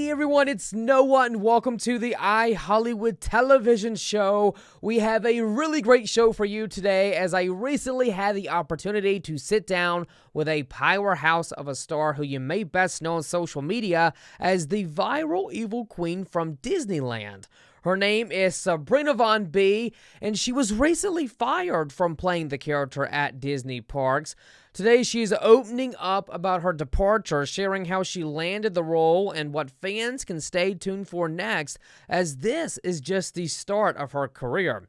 Hey everyone, it's Noah and welcome to the iHollywood television show. We have a really great show for you today as I recently had the opportunity to sit down with a powerhouse of a star who you may best know on social media as the viral evil queen from Disneyland. Her name is Sabrina Von B, and she was recently fired from playing the character at Disney parks. Today, she's opening up about her departure, sharing how she landed the role and what fans can stay tuned for next, as this is just the start of her career.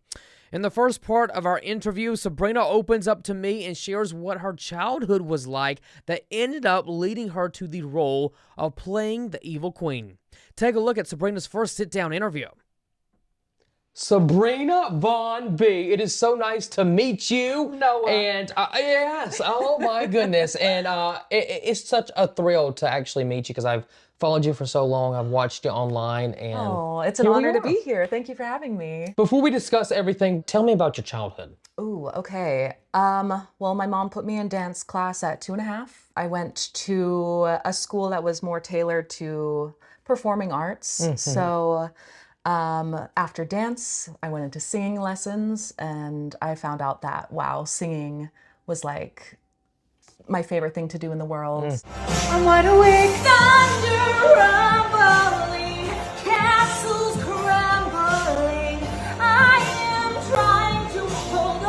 In the first part of our interview, Sabrina opens up to me and shares what her childhood was like that ended up leading her to the role of playing the evil queen. Take a look at Sabrina's first sit-down interview. Sabrina Von B, it is so nice to meet you. Noah. And yes, oh my goodness. And it's such a thrill to actually meet you because I've followed you for so long. I've watched you online. And oh, it's an honor to be here. Thank you for having me. Before we discuss everything, tell me about your childhood. Ooh, okay. Well, my mom put me in dance class at 2.5. I went to a school that was more tailored to performing arts. Mm-hmm. So after dance, I went into singing lessons and I found out that, wow, singing was like my favorite thing to do in the world. I'm wide awake, thunder rumbling, castles crumbling, I am trying to hold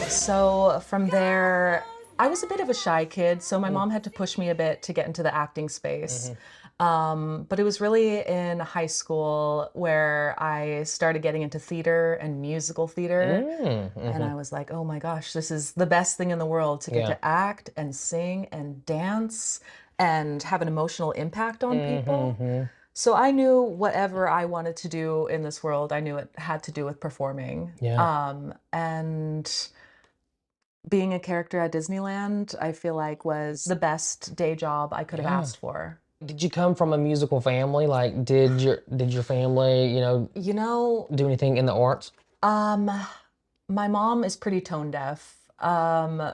on. So from there, I was a bit of a shy kid, so my mom had to push me a bit to get into the acting space. But it was really in high school where I started getting into theater and musical theater. And I was like, oh my gosh, this is the best thing in the world to get to act and sing and dance and have an emotional impact on people. So I knew whatever I wanted to do in this world, I knew it had to do with performing. And being a character at Disneyland, I feel like was the best day job I could have asked for. Did you come from a musical family? Like, did your family, do anything in the arts? My mom is pretty tone deaf.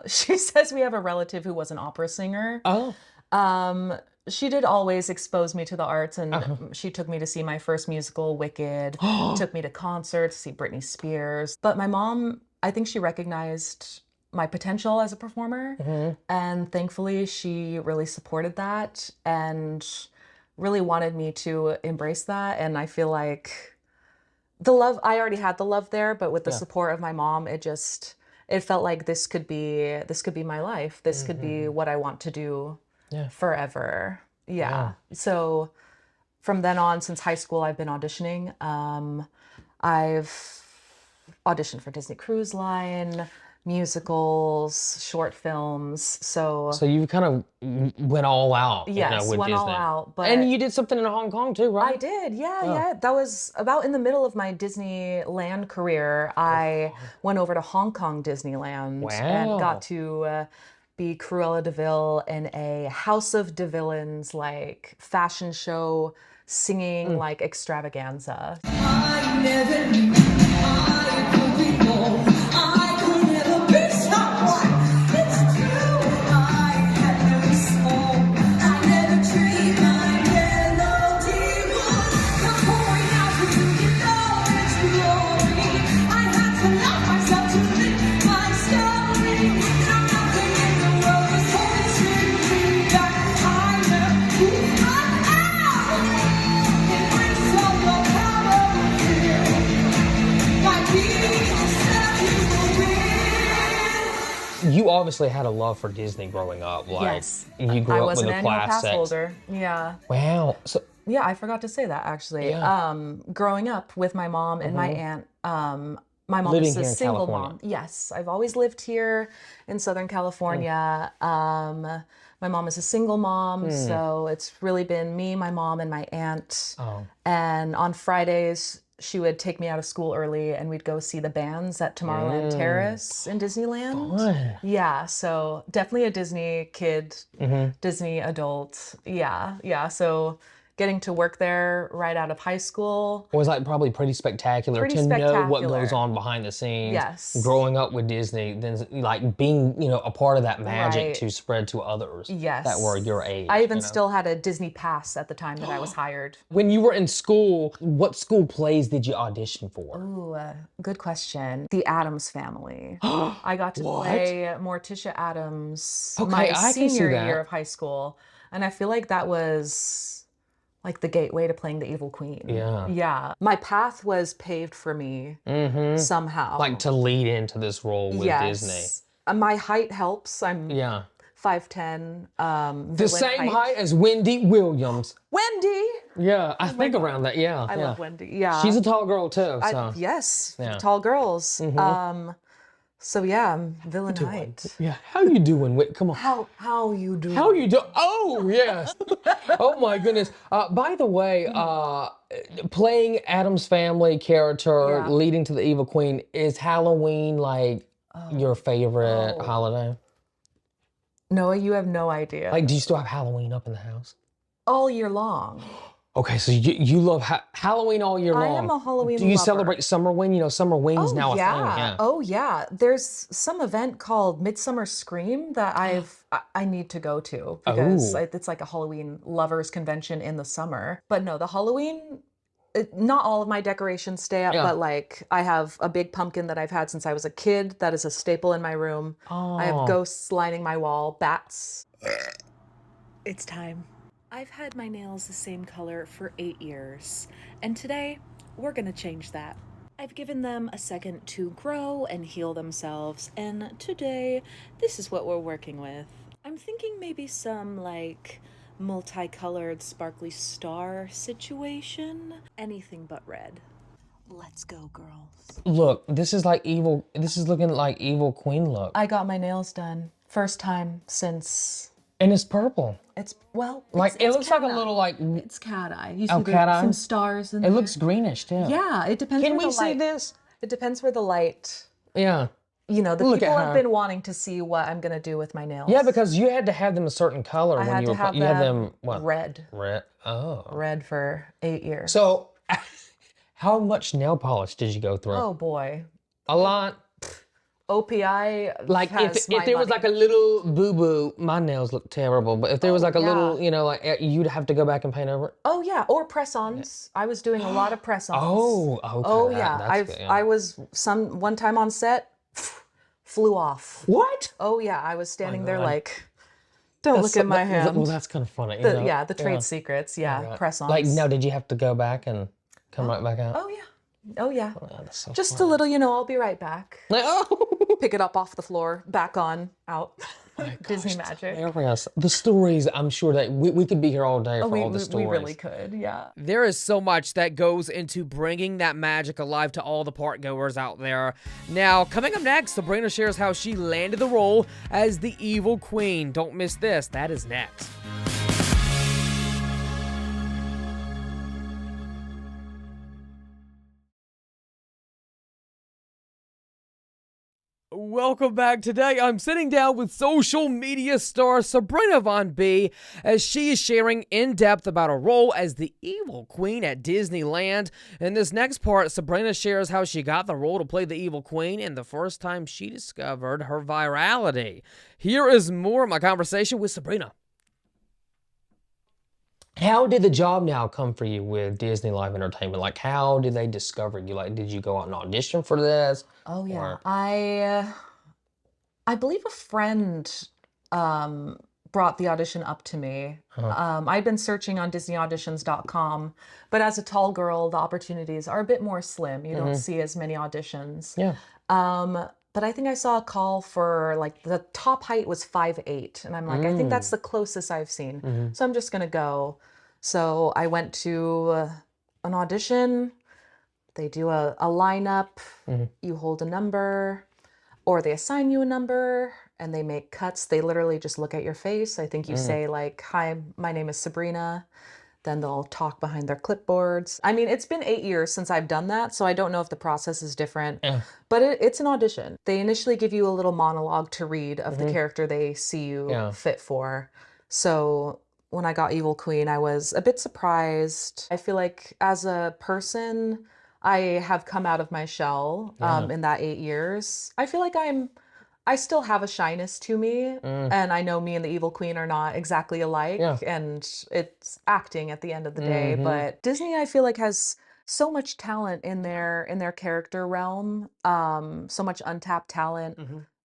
She says we have a relative who was an opera singer. Oh. She did always expose me to the arts, and she took me to see my first musical, Wicked, took me to concerts, see Britney Spears. But my mom, I think she recognized my potential as a performer, and thankfully she really supported that and really wanted me to embrace that. And I feel like the love, I already had the love there, but with the support of my mom, it felt like this could be my life. This could be what I want to do forever. So from then on, since high school, I've been auditioning. I've auditioned for Disney Cruise Line, musicals, short films. So you kind of went all out. Yes, with went Disney. all out. But and you did something in Hong Kong too, right? I did, yeah. That was about in the middle of my Disneyland career. I went over to Hong Kong Disneyland and got to be Cruella de Vil in a House of DeVillains like fashion show singing like extravaganza. I never knew I could be more. You obviously had a love for Disney growing up. Like, yes. You grew up with the classics. I was an annual pass holder. Yeah. Wow. So, yeah, I forgot to say that actually. Growing up with my mom and my aunt, my mom is a single mom. Yes, I've always lived here in Southern California. My mom is a single mom, so it's really been me, my mom, and my aunt. And on Fridays, she would take me out of school early and we'd go see the bands at Tomorrowland Terrace in Disneyland. Fun. Yeah, so definitely a Disney kid, Disney adult. Yeah. So getting to work there right out of high school. It was like probably pretty spectacular Pretty to know what goes spectacular. on behind the scenes. Yes. Growing up with Disney, then like being, you know, a part of that magic Right. to spread to others Yes. that were your age. I even you know? still had a Disney pass at the time that I was hired. When you were in school, what school plays did you audition for? Ooh, good question. The Addams Family. I got to play Morticia Addams my I can see senior that. year of high school. And I feel like that was like the gateway to playing the evil queen. Yeah. Yeah. My path was paved for me somehow. Like to lead into this role with Disney. My height helps. I'm Yeah. 5'10". The same height as Wendy Williams. Wendy! Yeah, I think around that, yeah. I love Wendy, yeah. She's a tall girl too, so. Yes, Yeah. tall girls. So yeah, I'm villain height. Yeah, how you doing, Come on. How you doing? How you do? Oh, yes. Oh my goodness. By the way, playing Addams Family character leading to the Evil Queen, is Halloween like your favorite holiday? Noah, you have no idea. Like, do you still have Halloween up in the house? All year long. Okay, so you love Halloween all year long. I am a Halloween Do you lover. celebrate Summer Wing? You know, Summer Wing's now a thing. Yeah. Oh yeah. There's some event called Midsummer Scream that I need to go to because it's like a Halloween lovers convention in the summer. But no, the Halloween, not all of my decorations stay up, but like I have a big pumpkin that I've had since I was a kid. That is a staple in my room. I have ghosts lining my wall, bats. It's time. I've had my nails the same color for 8 years, and today we're gonna change that. I've given them a second to grow and heal themselves, and today this is what we're working with. I'm thinking maybe some like multicolored sparkly star situation. Anything but red. Let's go, girls. Look, this is looking like Evil Queen look. I got my nails done. First time since... And it's purple. It looks like a little like... It's cat eye. You see cat eye? some stars in there. It looks greenish too. Yeah, it depends Can where we the light... see this? It depends where the light... Yeah. You know, the Look people at have her. been wanting to see what I'm gonna do with my nails. Yeah, because you had to have them a certain color I when had you to were have you had them what? red. Red. Oh. Red for 8 years. So how much nail polish did you go through? Oh boy. A lot. OPI Like has if there was like a little boo-boo, my nails look terrible, but if there was like a little, you know, like you'd have to go back and paint over it? Oh yeah, or press-ons. I was doing a lot of press-ons. Oh, okay. Oh yeah, That's good, yeah. I was one time on set, flew off. What? Oh yeah, I was standing there God. like, don't look at my hand. Well, that's kind of funny. You know? Yeah, the trade secrets. Yeah, Right. press-ons. Like, now, did you have to go back and come right back out? Oh yeah. Oh yeah. Oh, that's so Just funny. a little, you know, I'll be right back. Like, oh. Pick it up off the floor, back on, out. Disney Gosh, magic. hilarious. The stories, I'm sure that we could be here all day for all the We stories. really could, yeah. There is so much that goes into bringing that magic alive to all the park goers out there. Now, coming up next, Sabrina shares how she landed the role as the Evil Queen. Don't miss this. That is next. Welcome back. Today, I'm sitting down with social media star Sabrina Von B as she is sharing in depth about her role as the Evil Queen at Disneyland. In this next part, Sabrina shares how she got the role to play the Evil Queen and the first time she discovered her virality. Here is more of my conversation with Sabrina. How did the job now come for you with Disney Live Entertainment? Like, how did they discover you? Like, did you go out and audition for this? Oh yeah, Or- I believe a friend brought the audition up to me. I'd been searching on DisneyAuditions.com, but as a tall girl, the opportunities are a bit more slim. You don't see as many auditions. Yeah. But I think I saw a call for like the top height was 5'8", and I'm like, I think that's the closest I've seen. So I'm just gonna go. So I went to an audition. They do a lineup. You hold a number, or they assign you a number, and they make cuts. They literally just look at your face. I think you say like, "Hi, my name is Sabrina." Then they'll talk behind their clipboards. I mean, it's been 8 years since I've done that, so I don't know if the process is different. But it's an audition. They initially give you a little monologue to read of the character they see you fit for. So when I got Evil Queen, I was a bit surprised. I feel like as a person, I have come out of my shell Yeah. in that 8 years. I feel like I still have a shyness to me, and I know me and the Evil Queen are not exactly alike, Yeah. and it's acting at the end of the day. But Disney, I feel like, has so much talent in their character realm, so much untapped talent.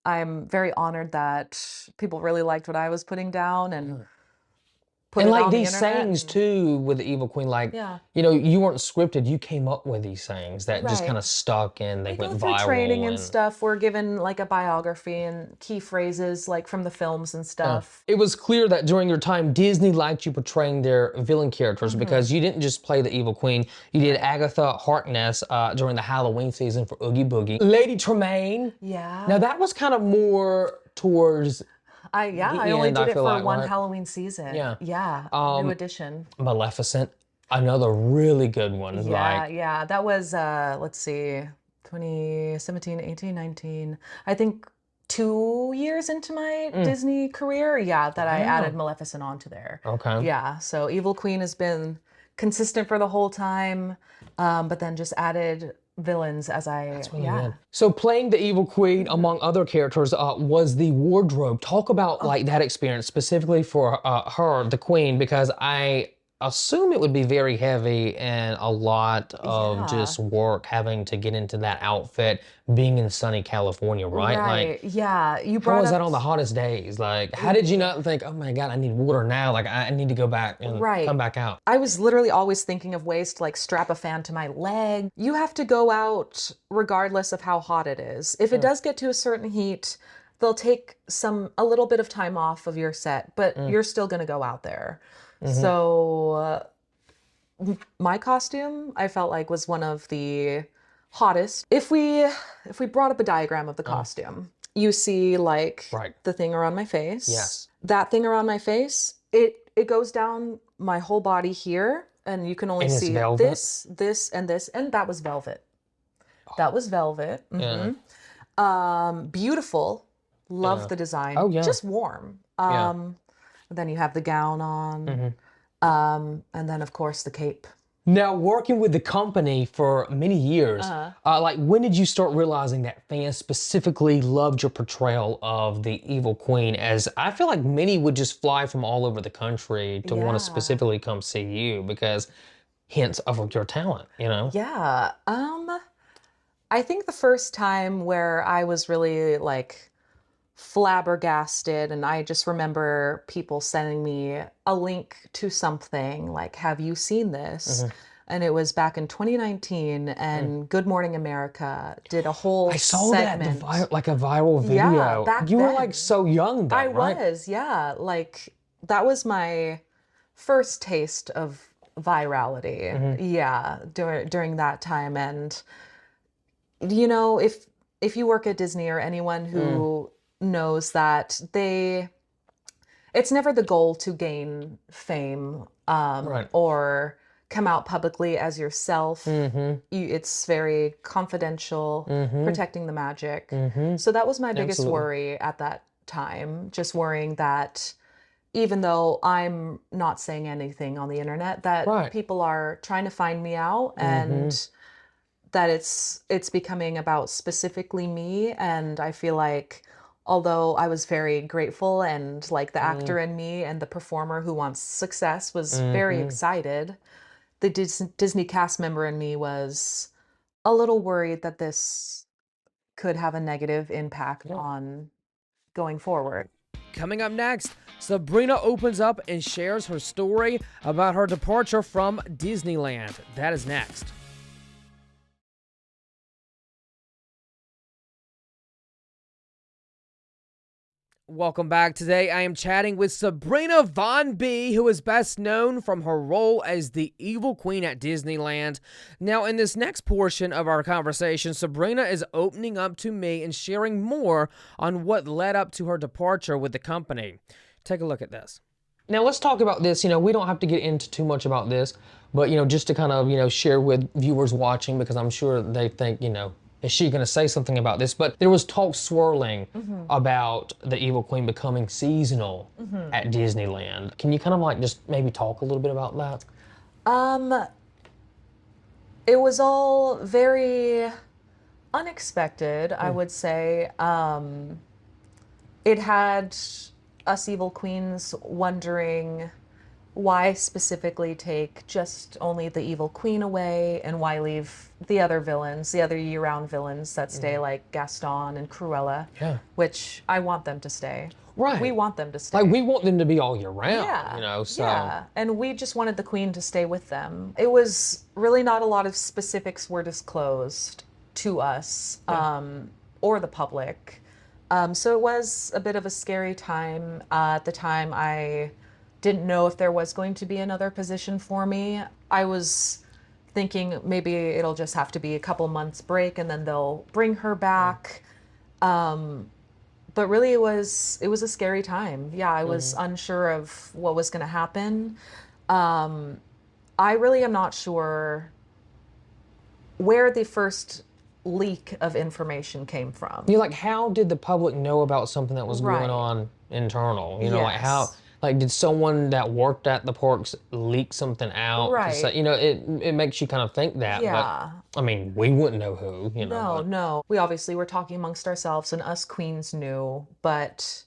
I'm very honored that people really liked what I was putting down and put And it like on the these internet. sayings too with the Evil Queen, like, Yeah. you know, you weren't scripted, you came up with these sayings that just kind Right. of stuck and they We go went through training viral and and stuff. We're given like a biography and key phrases like from the films and stuff. it was clear that during your time, Disney liked you portraying their villain characters because you didn't just play the Evil Queen. You did Agatha Harkness during the Halloween season for Oogie Boogie. Lady Tremaine. Yeah. Now that was kind of more towards I the only end, I did it feel for like, one right? Halloween season. Yeah. Yeah. New edition. Maleficent, another really good one. Yeah, yeah. That was let's see, 2017, 18, 19. I think 2 years into my Disney career, yeah, that I added Maleficent onto there. Okay. Yeah, so Evil Queen has been consistent for the whole time, but then just added villains as I, Really yeah. good. So playing the Evil Queen, among other characters, was the wardrobe. Talk about like that experience specifically for her, the Queen, because I assume it would be very heavy and a lot of just work having to get into that outfit, being in sunny California, right? Like, Right, yeah. You how brought was that up on the hottest days? Like, how did you not think, oh my God, I need water now. Like, I need to go back and Right. come back out. I was literally always thinking of ways to like strap a fan to my leg. You have to go out regardless of how hot it is. If it does get to a certain heat, they'll take a little bit of time off of your set, but you're still going to go out there. So my costume, I felt like, was one of the hottest. If we brought up a diagram of the costume, you see like the thing around my face. Yes. That thing around my face, it goes down my whole body here, and you can only And it's see velvet? this, and that was velvet. That was velvet. Beautiful. Love the design. Oh, yeah. Just warm. Then you have the gown on. And then of course the cape. Now, working with the company for many years, like when did you start realizing that fans specifically loved your portrayal of the Evil Queen? As I feel like many would just fly from all over the country to want to specifically come see you because hints of your talent, you know? Yeah. I think the first time where I was really like flabbergasted, and I just remember people sending me a link to something like, have you seen this? And it was back in 2019, and Good Morning America did a whole I saw segment. that, like a viral video. Yeah, back you were then. like so young then, I right? was, yeah. Like that was my first taste of virality. Yeah, during that time. And you know, if you work at Disney, or anyone who knows that it's never the goal to gain fame or come out publicly as yourself. It's very confidential, protecting the magic. So that was my biggest worry at that time, just worrying that even though I'm not saying anything on the internet, that people are trying to find me out, and that it's becoming about specifically me. And I feel like, although I was very grateful, and like the actor in me and the performer who wants success was very excited, the Disney cast member in me was a little worried that this could have a negative impact on going forward. Coming up next, Sabrina opens up and shares her story about her departure from Disneyland. That is next. Welcome back. Today I am chatting with Sabrina Von B, who is best known from her role as the Evil Queen at Disneyland. Now, in this next portion of our conversation, Sabrina is opening up to me and sharing more on what led up to her departure with the company. Take a look at this. Now, let's talk about this. You know, we don't have to get into too much about this, but, you know, just to kind of, you know, share with viewers watching, because I'm sure they think, you know, is she going to say something about this? But there was talk swirling about the Evil Queen becoming seasonal at Disneyland. Can you kind of like just maybe talk a little bit about that? It was all very unexpected, I would say. It had us Evil Queens wondering why specifically take just only the Evil Queen away and why leave the other villains, the other year-round villains that stay, like Gaston and Cruella, which I want them to stay. Right. We want them to stay. Like, we want them to be all year round, you know, so. Yeah, and we just wanted the Queen to stay with them. It was really not a lot of specifics were disclosed to us or the public. So it was a bit of a scary time. At the time, I didn't know if there was going to be another position for me. I was thinking maybe it'll just have to be a couple months break and then they'll bring her back. But really it was a scary time. Yeah, I was unsure of what was going to happen. I really am not sure where the first leak of information came from. You're like, how did the public know about something that was going on internal? You know, like how, like did someone that worked at the parks leak something out? Right. Say, you know, it makes you kind of think that. Yeah. But, I mean, we wouldn't know who, you know. No. We obviously were talking amongst ourselves and us queens knew, but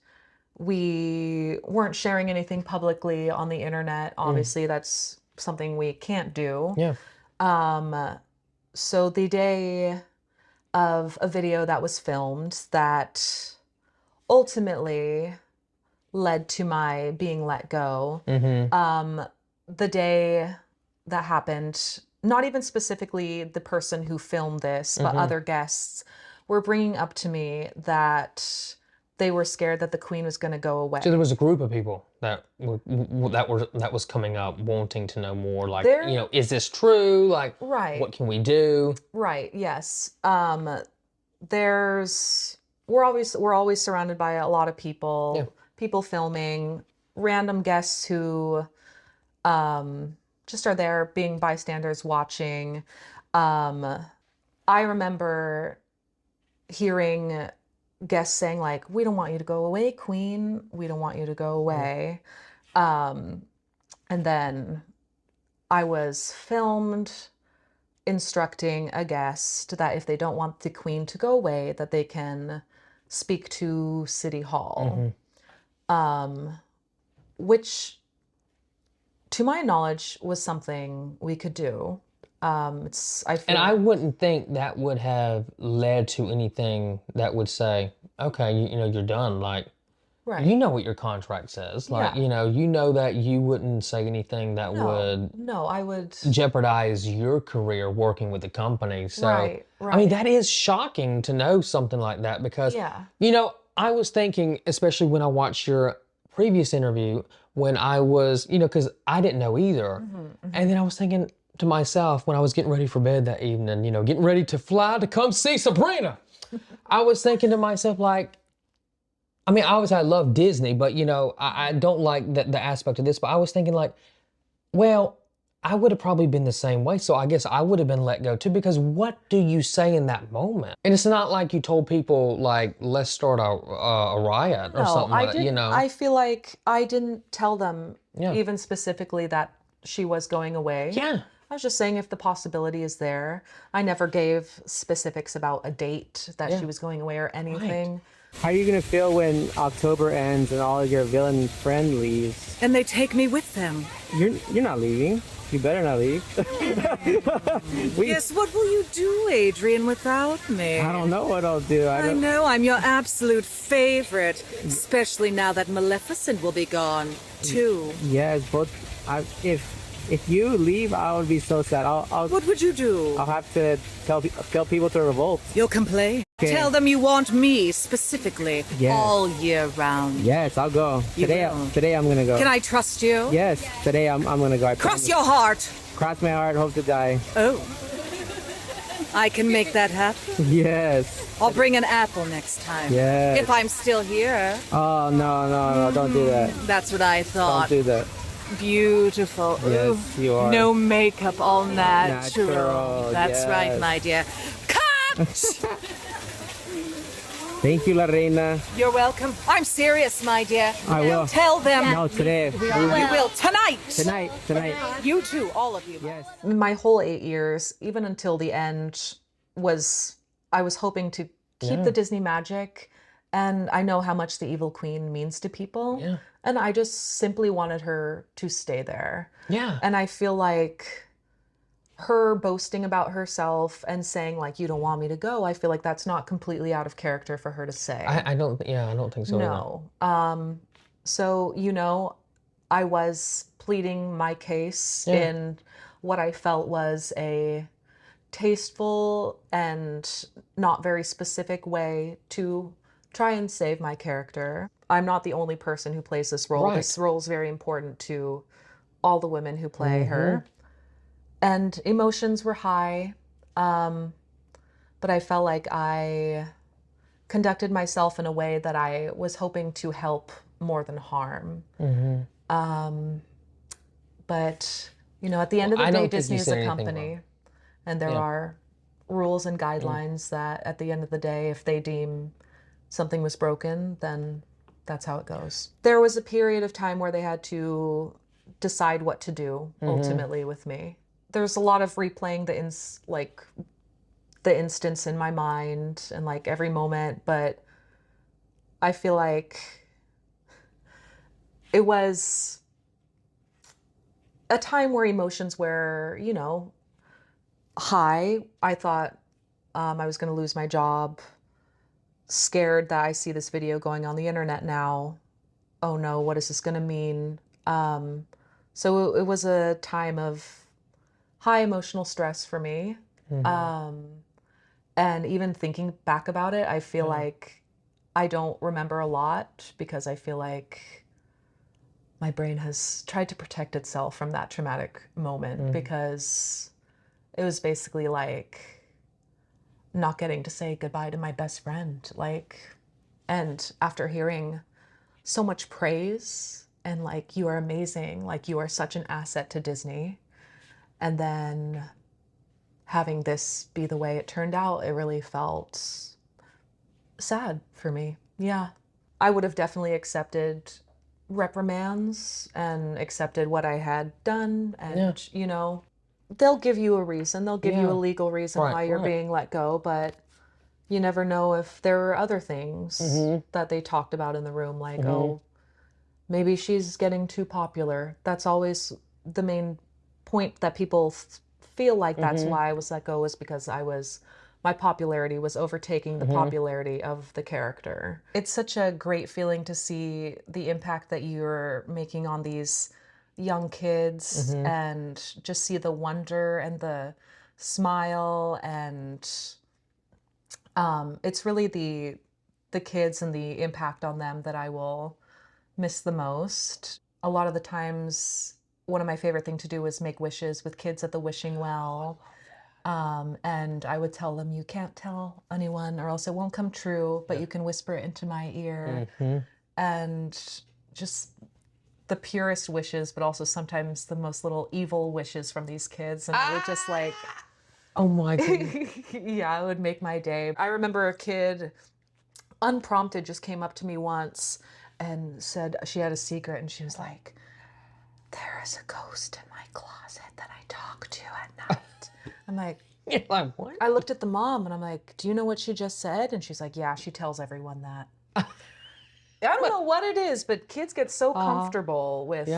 we weren't sharing anything publicly on the internet. Obviously, that's something we can't do. Yeah. So the day of a video that was filmed that ultimately led to my being let go. The day that happened, not even specifically the person who filmed this, but other guests were bringing up to me that they were scared that the Queen was going to go away. So there was a group of people that was coming up wanting to know more, like, you know, is this true? Like, what can we do? Right, yes. We're always surrounded by a lot of people, people filming, random guests who just are there being bystanders watching. I remember hearing guests saying like, we don't want you to go away, Queen. We don't want you to go away. And then I was filmed instructing a guest that if they don't want the Queen to go away, that they can speak to City Hall. Which, to my knowledge, was something we could do. And I wouldn't think that would have led to anything that would say, okay, you know, you're done. Like, you know what your contract says. Like, you know that you wouldn't say anything that would I would jeopardize your career working with the company. So, I mean, that is shocking to know something like that because, you know, I was thinking, especially when I watched your previous interview, when I was, you know, because I didn't know either. And then I was thinking to myself when I was getting ready for bed that evening, you know, getting ready to fly to come see Sabrina, I was thinking to myself, like, I mean, obviously I love Disney, but, you know, I don't like the aspect of this, but I was thinking like, well, I would have probably been the same way. So I guess I would have been let go too, because what do you say in that moment? And it's not like you told people like, let's start a riot or something like that, you know? I feel like I didn't tell them even specifically that she was going away. I was just saying if the possibility is there. I never gave specifics about a date that she was going away or anything. How are you going to feel when October ends and all of your villain friend leaves? And they take me with them. You're not leaving. You better not leave. Yes, what will you do, Adrian, without me? I don't know what I'll do. I know, I'm your absolute favorite, especially now that Maleficent will be gone, too. Yes, but if you leave, I would be so sad. What would you do? I'll have to tell people to revolt. You'll complain? Okay. Tell them you want me, specifically, all year round. Yes, I'll go. Today I'm going to go. Can I trust you? Yes, today I'm going to go. Cross your heart. Cross my heart, hope to die. Oh. I can make that happen? Yes. I'll bring an apple next time. Yes. If I'm still here. Oh, no, don't do that. That's what I thought. Don't do that. Beautiful. Yes, you are. No makeup, all natural. That's right, my dear. Cut! Thank you, La Reina. You're welcome. I'm serious, my dear. I will. Tell them. No, today. You will. Tonight. Tonight. You too, all of you. Yes. My whole 8 years, even until the end, I was hoping to keep the Disney magic. And I know how much the Evil Queen means to people. Yeah. And I just simply wanted her to stay there. Yeah. And I feel like her boasting about herself and saying like, you don't want me to go, I feel like that's not completely out of character for her to say. I don't think so. No. So, you know, I was pleading my case in what I felt was a tasteful and not very specific way to try and save my character. I'm not the only person who plays this role. Right. This role is very important to all the women who play her. And emotions were high, but I felt like I conducted myself in a way that I was hoping to help more than harm. But, you know, at the end of the day, Disney is a company, and there are rules and guidelines that at the end of the day, if they deem something was broken, then that's how it goes. There was a period of time where they had to decide what to do ultimately with me. There's a lot of replaying the instance in my mind and like every moment, but I feel like it was a time where emotions were, you know, high. I thought I was going to lose my job, scared that I see this video going on the internet now. Oh no, what is this going to mean? So it was a time of high emotional stress for me. And even thinking back about it, I feel like I don't remember a lot because I feel like my brain has tried to protect itself from that traumatic moment because it was basically like not getting to say goodbye to my best friend. And after hearing so much praise and like, you are amazing, like you are such an asset to Disney, and then having this be the way it turned out, it really felt sad for me. Yeah. I would have definitely accepted reprimands and accepted what I had done. And, you know, they'll give you a reason. They'll give you a legal reason why you're being let go. But you never know if there are other things that they talked about in the room, like, oh, maybe she's getting too popular. That's always the main point that people feel like that's why I was let go, is because my popularity was overtaking the popularity of the character. It's such a great feeling to see the impact that you're making on these young kids and just see the wonder and the smile, and it's really the kids and the impact on them that I will miss the most. A lot of the times, one of my favorite things to do was make wishes with kids at the wishing well. And I would tell them, you can't tell anyone or else it won't come true, but you can whisper it into my ear. And just the purest wishes, but also sometimes the most little evil wishes from these kids. And it would just like, oh my God. yeah, it would make my day. I remember a kid, unprompted, just came up to me once and said she had a secret, and she was like, there is a ghost in my closet that I talk to at night. I'm like, You're like, what? I looked at the mom and I'm like, do you know what she just said? And she's like, yeah, she tells everyone that. I don't know what it is, but kids get so comfortable with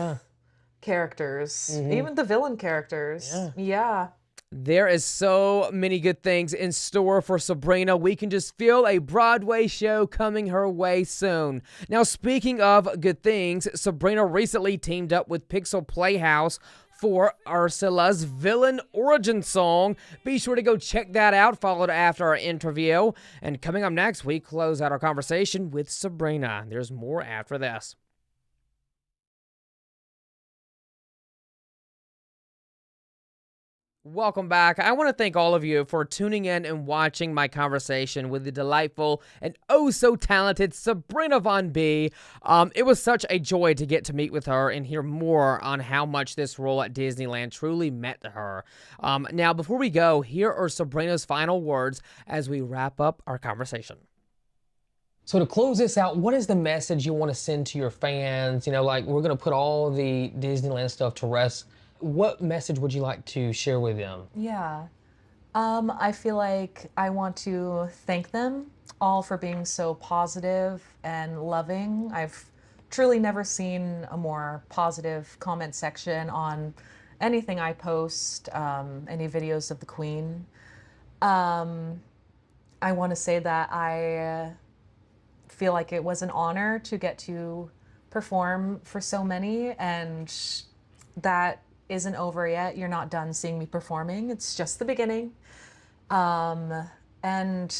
characters, even the villain characters. Yeah. There is so many good things in store for Sabrina. We can just feel a Broadway show coming her way soon. Now, speaking of good things, Sabrina recently teamed up with Pixel Playhouse for Ursula's villain origin song. Be sure to go check that out, followed after our interview. And coming up next, we close out our conversation with Sabrina. There's more after this. Welcome back. I want to thank all of you for tuning in and watching my conversation with the delightful and oh so talented Sabrina Von B. It was such a joy to get to meet with her and hear more on how much this role at Disneyland truly meant to her. Now, before we go, here are Sabrina's final words as we wrap up our conversation. So to close this out, what is the message you want to send to your fans? You know, like, we're going to put all the Disneyland stuff to rest. What message would you like to share with them? Yeah. I feel like I want to thank them all for being so positive and loving. I've truly never seen a more positive comment section on anything I post, any videos of the Queen. I want to say that I feel like it was an honor to get to perform for so many, and that isn't over yet. You're not done seeing me performing. It's just the beginning. And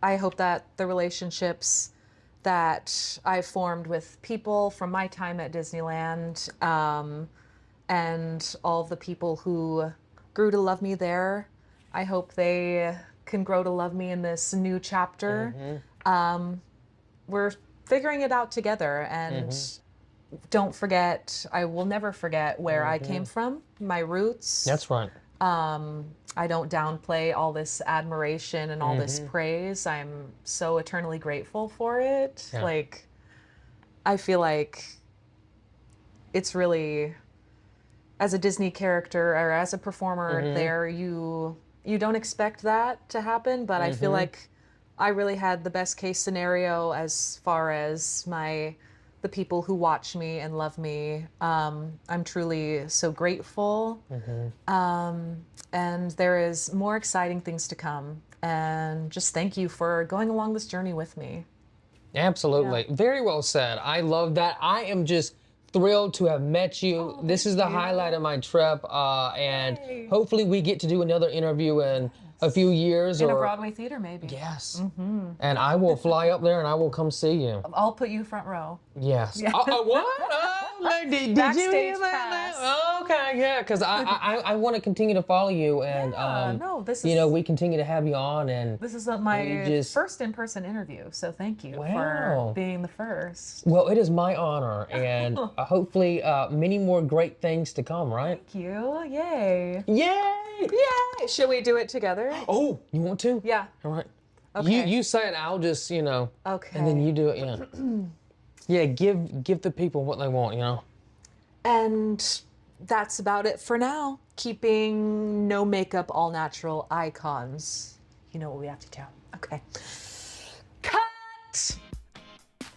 I hope that the relationships that I've formed with people from my time at Disneyland, and all the people who grew to love me there, I hope they can grow to love me in this new chapter. We're figuring it out together, and don't forget, I will never forget where I came from, my roots. That's right. I don't downplay all this admiration and all this praise. I'm so eternally grateful for it. Yeah. Like, I feel like it's really, as a Disney character or as a performer there, you don't expect that to happen, but I feel like I really had the best case scenario as far as the people who watch me and love me. I'm truly so grateful. And there is more exciting things to come. And just thank you for going along this journey with me. Absolutely. Yeah. Very well said. I love that. I am just thrilled to have met you. Oh, this is the highlight of my trip. And hopefully we get to do another interview in a few years. In a Broadway theater, maybe. Yes. And I will fly up there and I will come see you. I'll put you front row. Yes. Yeah. What? Did you hear that? Okay, yeah, because I want to continue to follow you, and no, this is, you know, we continue to have you on, and this is my first in-person interview, so thank you for being the first. Well, it is my honor, and hopefully many more great things to come, right? Thank you. Yay. Yay! Yay! Should we do it together? Oh, you want to? Yeah. All right. Okay. You say it, I'll just, you know. Okay. And then you do it, yeah. Yeah, give the people what they want, you know. And that's about it for now. Keeping no makeup, all natural icons. You know what we have to do. Okay. Cut!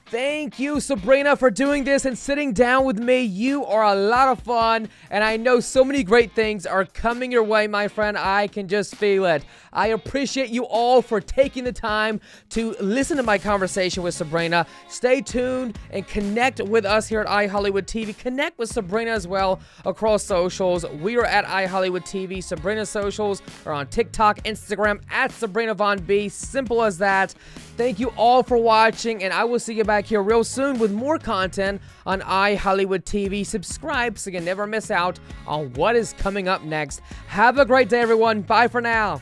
Thank you, Sabrina, for doing this and sitting down with me. You are a lot of fun, and I know so many great things are coming your way, my friend. I can just feel it. I appreciate you all for taking the time to listen to my conversation with Sabrina. Stay tuned and connect with us here at iHollywoodTV. Connect with Sabrina as well across socials. We are at iHollywoodTV. Sabrina's socials are on TikTok, Instagram, at Sabrina Von B. Simple as that. Thank you all for watching, and I will see you back here real soon with more content on iHollywoodTV. Subscribe so you never miss out on what is coming up next. Have a great day, everyone. Bye for now.